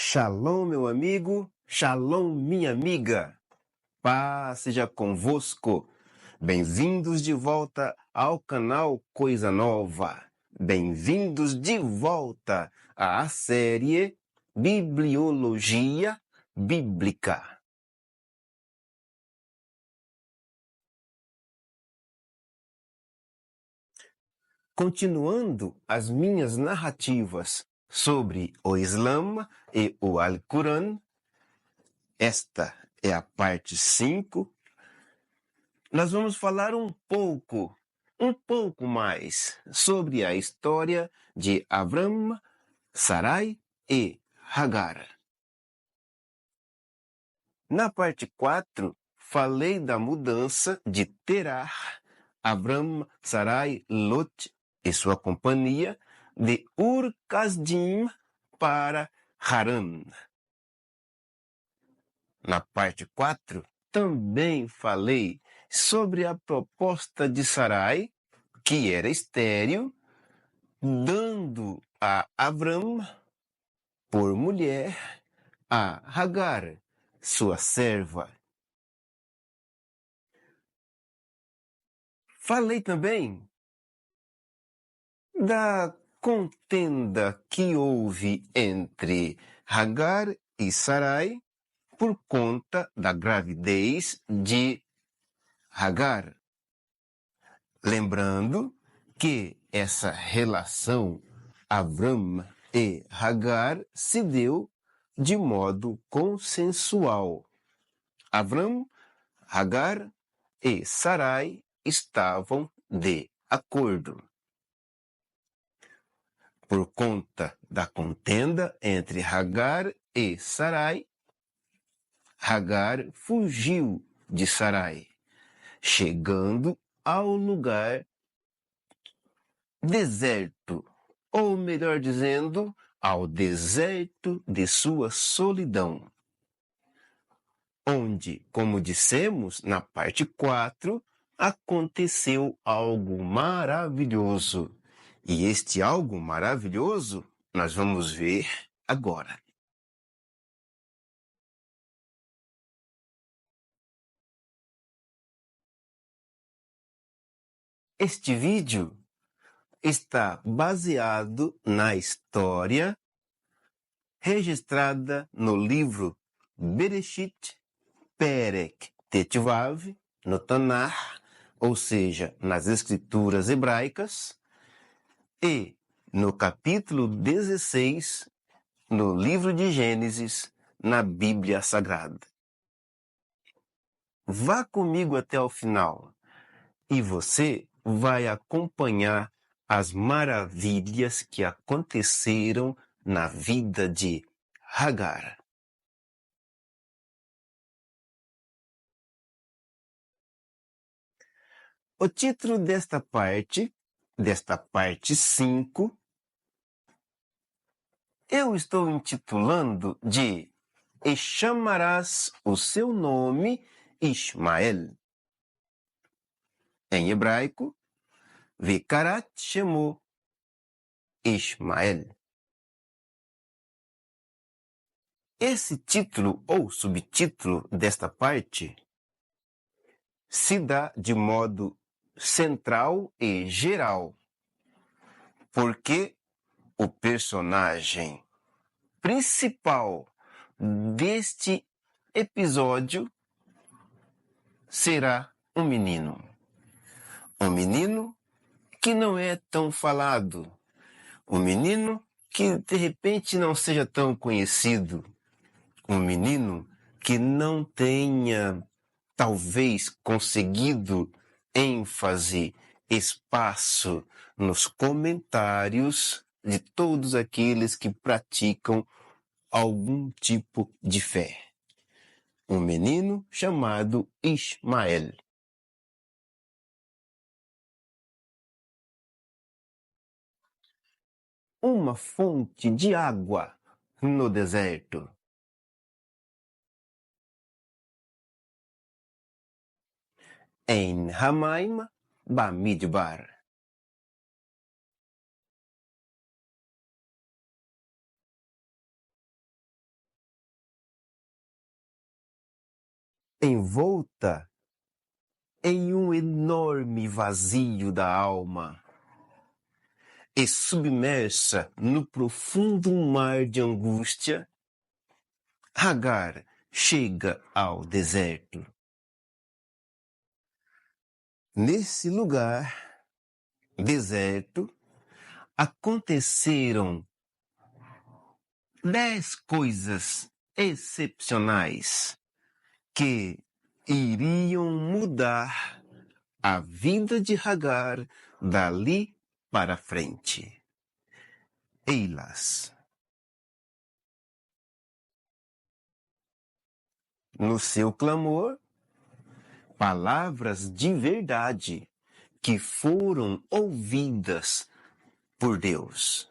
Shalom, meu amigo, shalom, minha amiga. Paz seja convosco. Bem-vindos de volta ao canal Coisa Nova. Bem-vindos de volta à série Bibliologia Bíblica. Continuando as minhas narrativas sobre o Islã e o Alcorão, esta é a parte 5. Nós vamos falar um pouco mais sobre a história de Avram, Sarai e Hagar. Na parte 4, falei da mudança de Terah, Avram, Sarai, Lot e sua companhia de Ur-Kasdim para Haran. Na parte 4, também falei sobre a proposta de Sarai, que era estéril, dando a Avram por mulher a Hagar, sua serva. Falei também da contenda que houve entre Hagar e Sarai por conta da gravidez de Hagar. Lembrando que essa relação Avram e Hagar se deu de modo consensual. Avram, Hagar e Sarai estavam de acordo. Por conta da contenda entre Hagar e Sarai, Hagar fugiu de Sarai, chegando ao lugar deserto, ou melhor dizendo, ao deserto de sua solidão, onde, como dissemos na parte 4, aconteceu algo maravilhoso. E este algo maravilhoso nós vamos ver agora. Este vídeo está baseado na história registrada no livro Bereshit Perek Tetvav, no Tanakh, ou seja, nas escrituras hebraicas, e no capítulo 16, no livro de Gênesis, na Bíblia Sagrada. Vá comigo até o final e você vai acompanhar as maravilhas que aconteceram na vida de Hagar. O título desta parte 5, eu estou intitulando de E chamarás o seu nome Ismael. Em hebraico, Vekarat chamou Ismael. Esse título ou subtítulo desta parte se dá de modo central e geral, porque o personagem principal deste episódio será um menino. Um menino que não é tão falado. Um menino que de repente não seja tão conhecido. Um menino que não tenha, talvez, conseguido ênfase, espaço nos comentários de todos aqueles que praticam algum tipo de fé. Um menino chamado Ismael. Uma fonte de água no deserto. Em Hamaim Bamidbar. envolta em um enorme vazio da alma e submersa no profundo mar de angústia, Agar chega ao deserto. Nesse lugar, deserto, aconteceram 10 coisas excepcionais que iriam mudar a vida de Agar dali para frente. Ei-las. No seu clamor, palavras de verdade que foram ouvidas por Deus.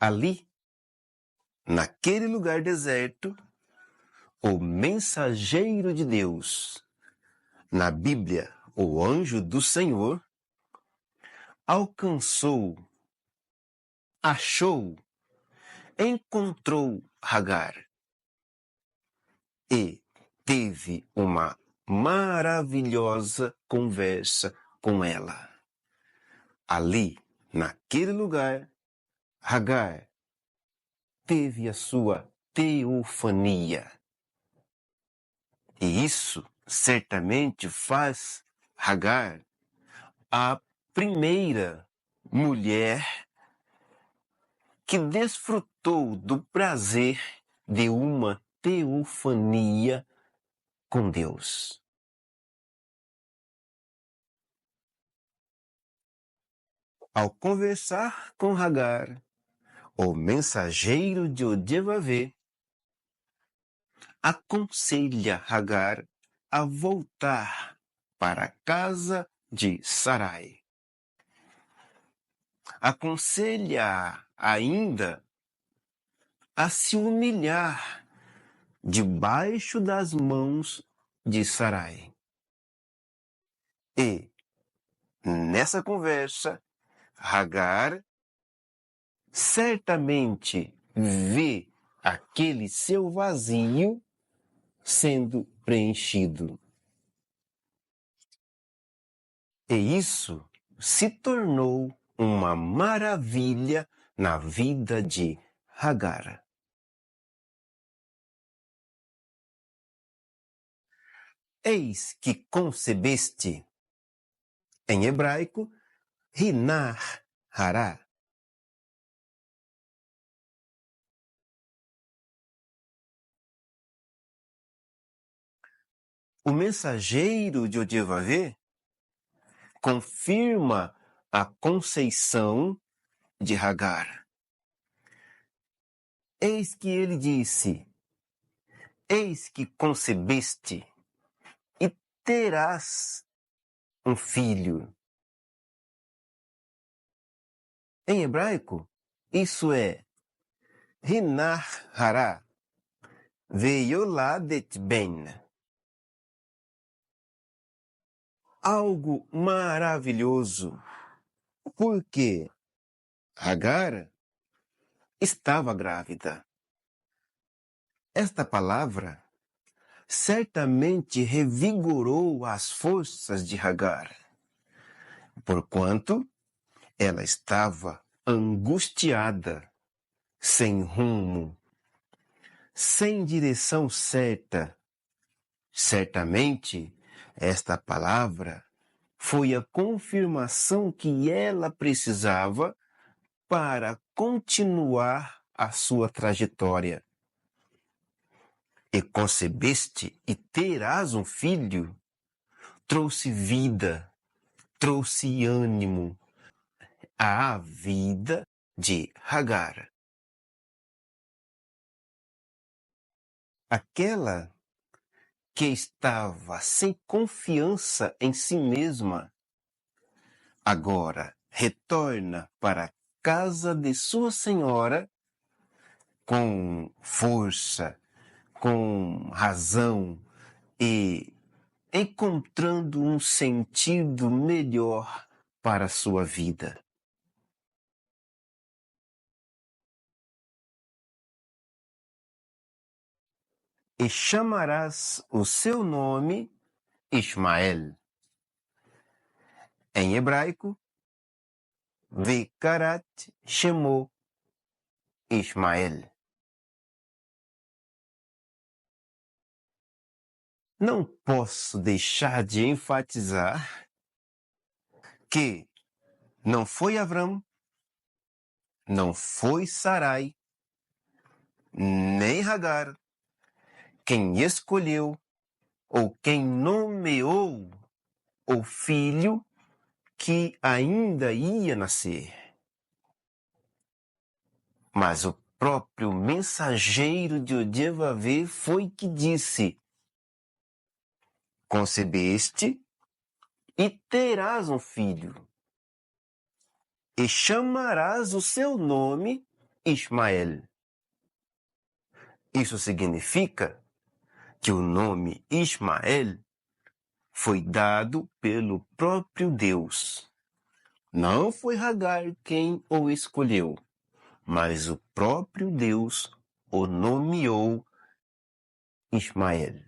Ali, naquele lugar deserto, o mensageiro de Deus, na Bíblia, o anjo do Senhor, alcançou, achou, encontrou Agar e teve uma maravilhosa conversa com ela. Ali, naquele lugar, Agar teve a sua teofania. E isso certamente faz Agar a primeira mulher que desfrutou do prazer de uma teofania com Deus. Ao conversar com Agar, o mensageiro de Odevavê aconselha Agar a voltar para a casa de Sarai. Aconselha ainda a se humilhar debaixo das mãos de Sarai. E, nessa conversa, Agar certamente vê aquele seu vazio sendo preenchido. E isso se tornou uma maravilha na vida de Agar. Eis que concebeste, em hebraico, Rinar Hará. O mensageiro de Odevavê confirma a conceição de Agar. Eis que ele disse, eis que concebeste e terás um filho. Em hebraico, isso é Rinar Hará, Veyoladet Ben. Algo maravilhoso, porque Agar estava grávida. Esta palavra certamente revigorou as forças de Agar, porquanto ela estava angustiada, sem rumo, sem direção certa. Certamente, esta palavra foi a confirmação que ela precisava para continuar a sua trajetória. E concebeste e terás um filho, trouxe vida, trouxe ânimo à vida de Agar. Aquela que estava sem confiança em si mesma, agora retorna para a casa de sua senhora com força, com razão e encontrando um sentido melhor para a sua vida. e chamarás o seu nome Ismael. Em hebraico, Vekarat chamou Ismael. Não posso deixar de enfatizar que não foi Avram, não foi Sarai, nem Hagar quem escolheu ou quem nomeou o filho que ainda ia nascer. Mas o próprio mensageiro de Odevavê foi que disse: concebeste e terás um filho, e chamarás o seu nome Ismael. Isso significa que o nome Ismael foi dado pelo próprio Deus. Não foi Hagar quem o escolheu, mas o próprio Deus o nomeou Ismael.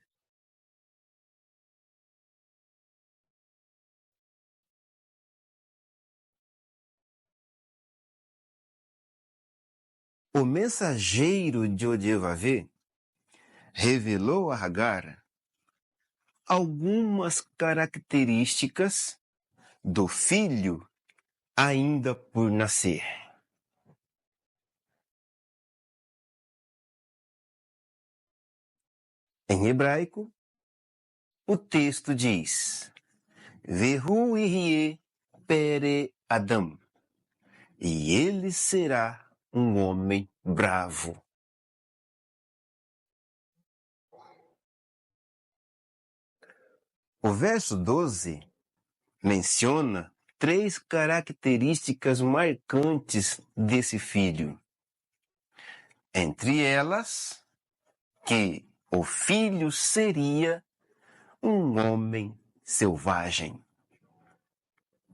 O mensageiro de Odevavê revelou a Hagar algumas características do filho ainda por nascer. Em hebraico, o texto diz: Vehu irie pere Adam, e ele será um homem bravo. O verso 12 menciona 3 características marcantes desse filho. Entre elas, que o filho seria um homem selvagem.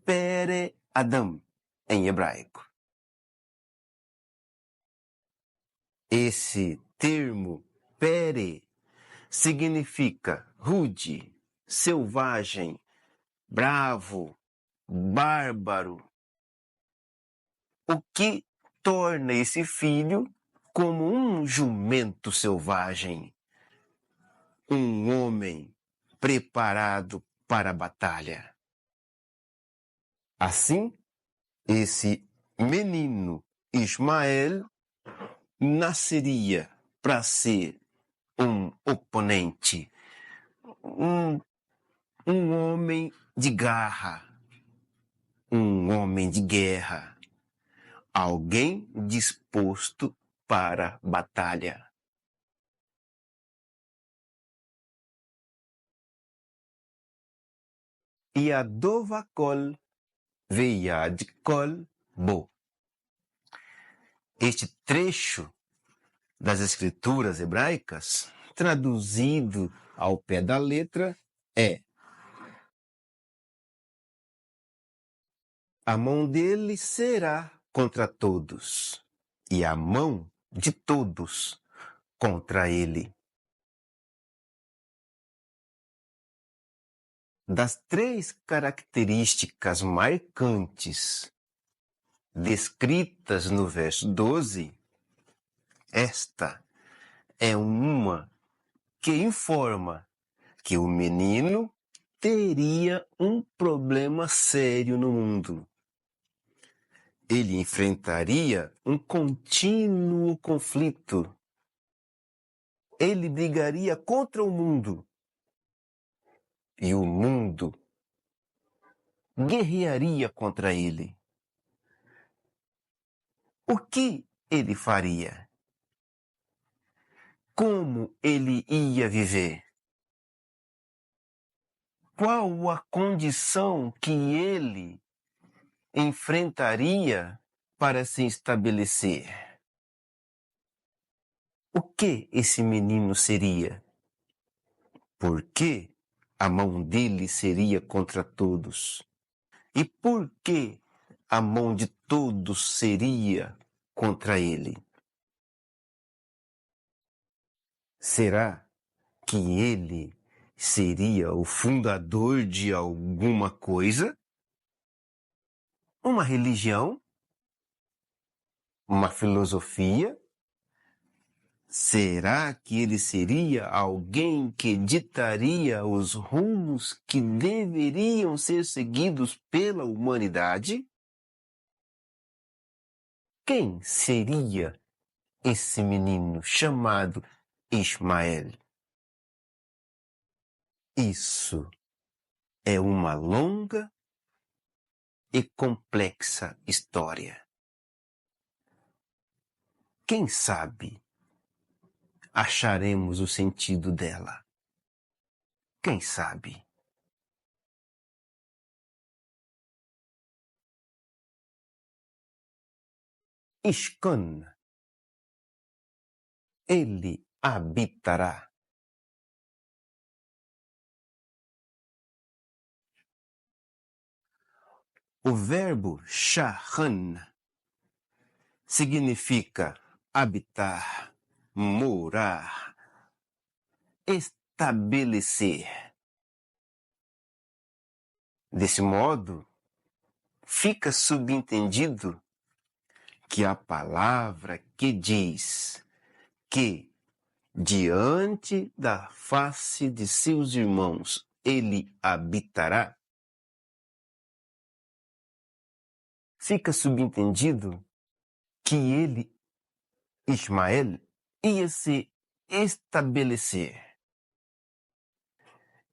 Pere Adam, em hebraico. Esse termo pere significa rude, selvagem, bravo, bárbaro, o que torna esse filho como um jumento selvagem, um homem preparado para a batalha. Assim, esse menino Ismael nasceria para ser um oponente, um homem de garra, um homem de guerra, alguém disposto para batalha. E a Dovakol Veiad Kol Bo. Este trecho das escrituras hebraicas, traduzido ao pé da letra, é: a mão dele será contra todos, e a mão de todos contra ele. Das 3 características marcantes descritas no verso 12, esta é uma que informa que o menino teria um problema sério no mundo. Ele enfrentaria um contínuo conflito. Ele brigaria contra o mundo. E o mundo guerrearia contra ele. O que ele faria? Como ele ia viver? Qual a condição que ele enfrentaria para se estabelecer? O que esse menino seria? Por que a mão dele seria contra todos? E por que a mão de todos seria contra ele? Será que ele seria o fundador de alguma coisa? Uma religião? Uma filosofia? Será que ele seria alguém que ditaria os rumos que deveriam ser seguidos pela humanidade? Quem seria esse menino chamado Ismael? Isso é uma longa e complexa história. Quem sabe acharemos o sentido dela? Quem sabe? Ishkan, ele habitará. O verbo shahan significa habitar, morar, estabelecer. Desse modo, fica subentendido que a palavra que diz que diante da face de seus irmãos ele habitará, fica subentendido que ele, Ismael, ia se estabelecer.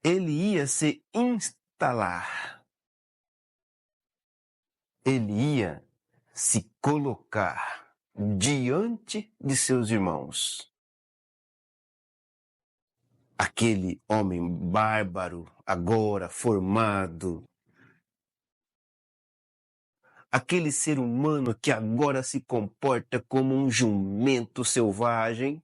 Ele ia se instalar. Ele ia se colocar diante de seus irmãos. Aquele homem bárbaro, agora formado, aquele ser humano que agora se comporta como um jumento selvagem,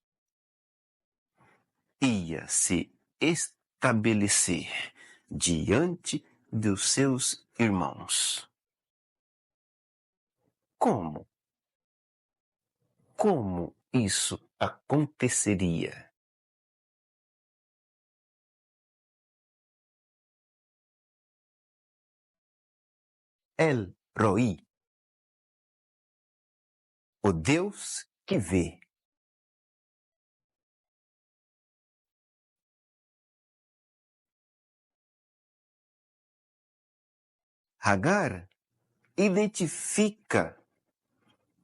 ia se estabelecer diante dos seus irmãos. Como? Como isso aconteceria? El Roi, o Deus que vê. Hagar identifica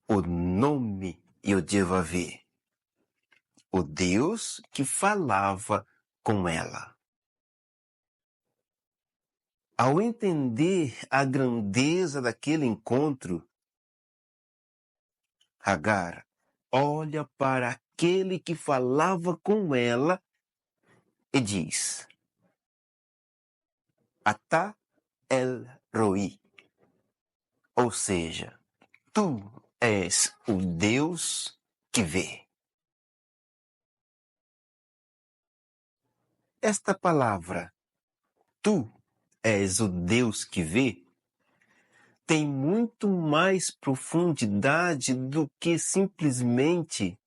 o nome Yodevavê, o Deus que falava com ela. Ao entender a grandeza daquele encontro, Hagar olha para aquele que falava com ela e diz: Atá el Roi, ou seja, tu és o Deus que vê. Esta palavra, tu és o Deus que vê, tem muito mais profundidade do que simplesmente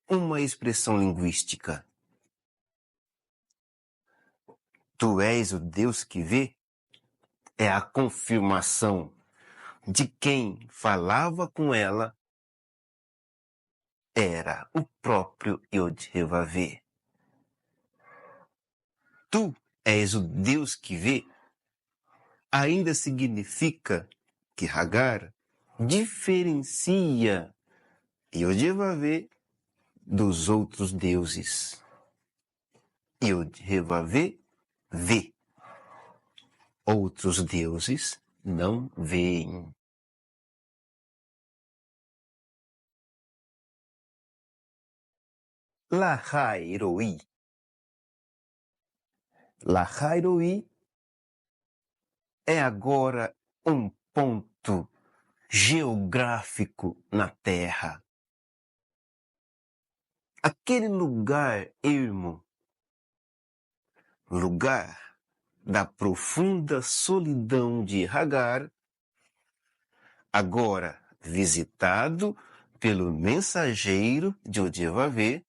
uma expressão linguística. Tu és o Deus que vê é a confirmação de quem falava com ela era o próprio Yod-Heh-Vav. Tu és o Deus que vê ainda significa que Hagar diferencia Yod-Heh-Vav dos outros deuses. Yod-Heh-Vav vê. Outros deuses não veem. Lahairoi. Lahairoi é agora um ponto geográfico na Terra. Aquele lugar ermo, lugar da profunda solidão de Hagar, agora visitado pelo mensageiro de Yod-Heh-Vav,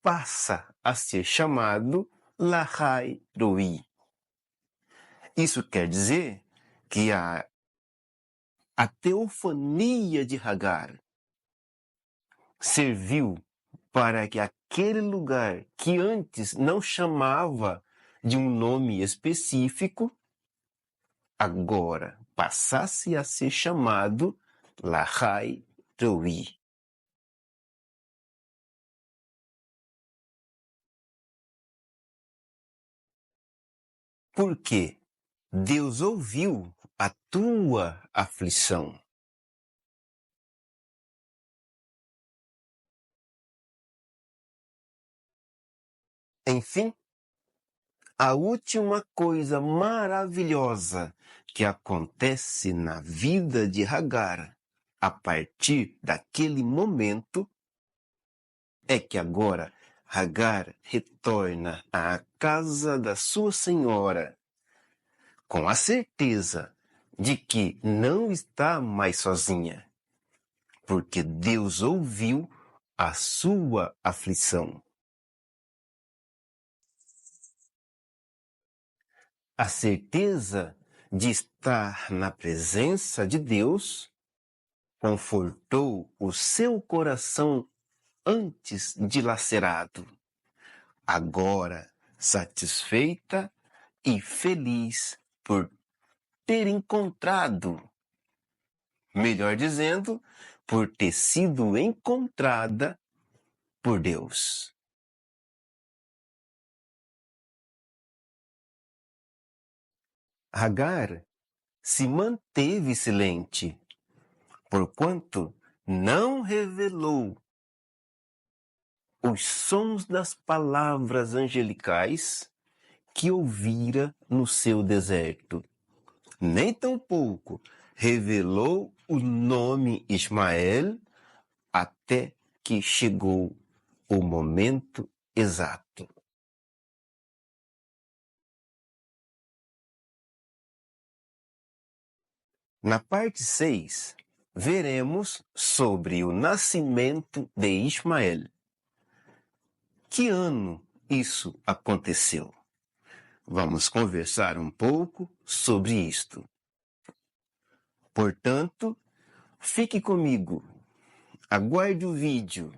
passa a ser chamado Lahai Roi. Isso quer dizer que a teofania de Hagar serviu para que aquele lugar que antes não chamava de um nome específico, agora passasse a ser chamado Lahai Roi. Porque Deus ouviu a tua aflição. Enfim, a última coisa maravilhosa que acontece na vida de Hagar a partir daquele momento é que agora Hagar retorna à casa da sua senhora com a certeza de que não está mais sozinha, porque Deus ouviu a sua aflição. A certeza de estar na presença de Deus confortou o seu coração antes dilacerado. Agora, satisfeita e feliz por ter encontrado, melhor dizendo, por ter sido encontrada por Deus. Hagar se manteve silente, porquanto não revelou os sons das palavras angelicais que ouvira no seu deserto. Nem tampouco revelou o nome Ismael até que chegou o momento exato. Na parte 6, veremos sobre o nascimento de Ismael. Que ano isso aconteceu? Vamos conversar um pouco sobre isto. Portanto, fique comigo, aguarde o vídeo,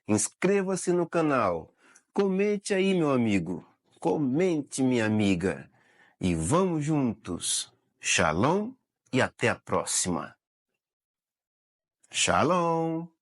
inscreva-se no canal, comente aí, meu amigo, comente, minha amiga, e vamos juntos. Shalom e até a próxima. Shalom!